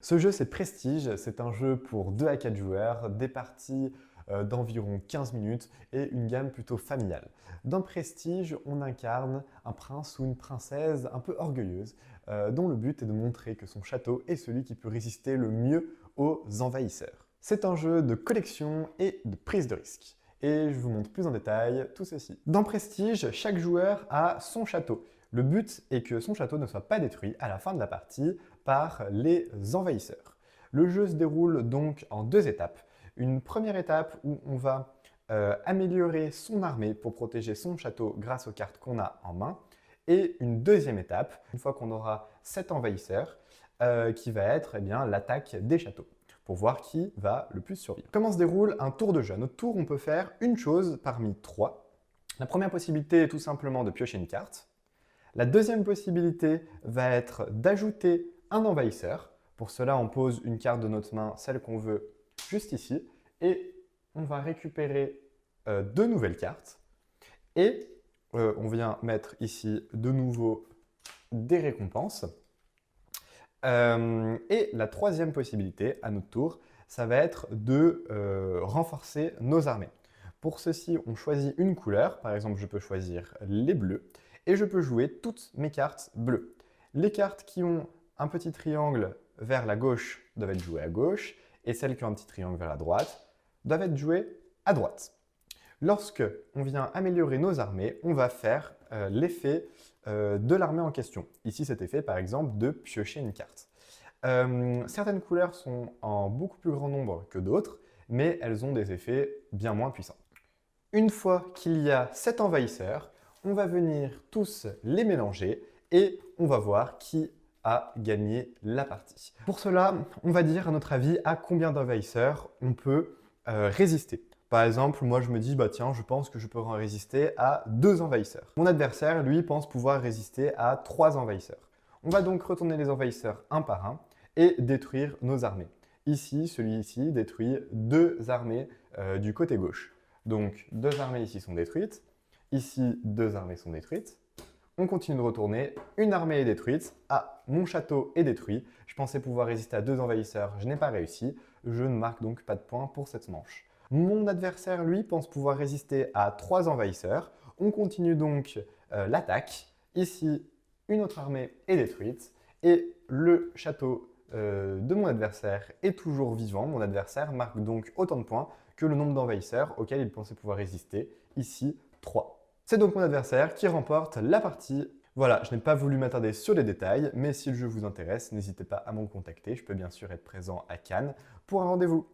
Ce jeu, c'est Prestige. C'est un jeu pour 2 à 4 joueurs, des parties d'environ 15 minutes et une gamme plutôt familiale. Dans Prestige, on incarne un prince ou une princesse un peu orgueilleuse, dont le but est de montrer que son château est celui qui peut résister le mieux aux envahisseurs. C'est un jeu de collection et de prise de risque. Et je vous montre plus en détail tout ceci. Dans Prestige, chaque joueur a son château. Le but est que son château ne soit pas détruit à la fin de la partie par les envahisseurs. Le jeu se déroule donc en 2 étapes. Une première étape où on va améliorer son armée pour protéger son château grâce aux cartes qu'on a en main. Et une deuxième étape, une fois qu'on aura 7 envahisseurs, qui va être l'attaque des châteaux, pour voir qui va le plus survivre. Comment se déroule un tour de jeu? À notre tour, on peut faire une chose parmi 3. La première possibilité est tout simplement de piocher une carte. La deuxième possibilité va être d'ajouter un envahisseur. Pour cela, on pose une carte de notre main, celle qu'on veut, juste ici, et on va récupérer 2 nouvelles cartes. Et on vient mettre ici de nouveau des récompenses. Et la troisième possibilité, à notre tour, ça va être de renforcer nos armées. Pour ceci, on choisit une couleur. Par exemple, je peux choisir les bleus et je peux jouer toutes mes cartes bleues. Les cartes qui ont un petit triangle vers la gauche doivent être jouées à gauche et celles qui ont un petit triangle vers la droite doivent être jouées à droite. Lorsque on vient améliorer nos armées, on va faire l'effet de l'armée en question. Ici, cet effet, par exemple, de piocher une carte. Certaines couleurs sont en beaucoup plus grand nombre que d'autres, mais elles ont des effets bien moins puissants. Une fois qu'il y a 7 envahisseurs, on va venir tous les mélanger et on va voir qui a gagné la partie. Pour cela, on va dire à notre avis à combien d'envahisseurs on peut résister. Par exemple, moi je me dis, bah tiens, je pense que je peux résister à 2 envahisseurs. Mon adversaire, lui, pense pouvoir résister à 3 envahisseurs. On va donc retourner les envahisseurs un par un et détruire nos armées. Ici, celui-ci détruit 2 armées du côté gauche. Donc 2 armées ici sont détruites, ici 2 armées sont détruites. On continue de retourner, une armée est détruite, ah, mon château est détruit, je pensais pouvoir résister à 2 envahisseurs, je n'ai pas réussi, je ne marque donc pas de points pour cette manche. Mon adversaire, lui, pense pouvoir résister à 3 envahisseurs, on continue donc l'attaque, ici une autre armée est détruite et le château de mon adversaire est toujours vivant, mon adversaire marque donc autant de points que le nombre d'envahisseurs auxquels il pensait pouvoir résister, ici 3. C'est donc mon adversaire qui remporte la partie. Voilà, je n'ai pas voulu m'attarder sur les détails, mais si le jeu vous intéresse, n'hésitez pas à me contacter. Je peux bien sûr être présent à Cannes pour un rendez-vous.